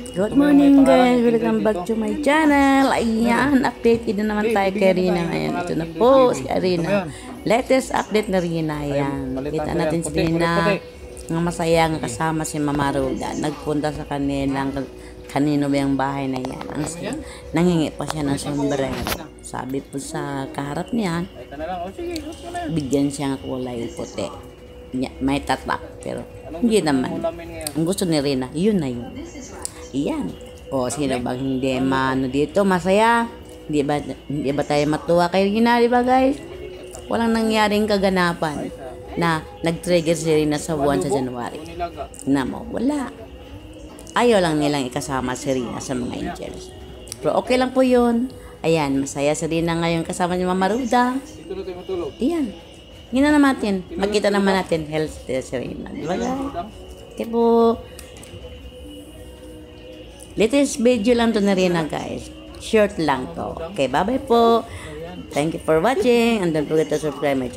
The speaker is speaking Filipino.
Good morning guys! Welcome back to my channel. Ayan, update na naman tayo kay Rina ngayon. Ito na po si Rina. Latest update na Rina. Ayan, kita natin si Rina nga masaya nga kasama si Mama Roda. Nagpunta sa kanino ba yung bahay na yan. Nangingi pa siya ng sombrero. Sabi po sa kaharap niya, bigyan siya ng kulay puti. May tatak, pero hindi naman. Ang gusto ni Rina, yun na yun. Iyan. O, sino bang hindi dito? Masaya. Hindi ba tayo matuwa kay Rina, di ba guys? Walang nangyaring kaganapan na nag-trigger si Rina sa buwan sa January. Wala. Ayaw lang nilang ikasama si Rina sa mga angels. Pero okay lang po yun. Ayan, masaya si Rina ngayon kasama ni Mama Ruda. Iyan. Hina naman natin. Makita naman natin health si Rina. Di ba guys? Okay po. Latest video lang to na Rina guys. Short lang to. Okay, bye-bye po. Thank you for watching. And don't forget to subscribe my channel.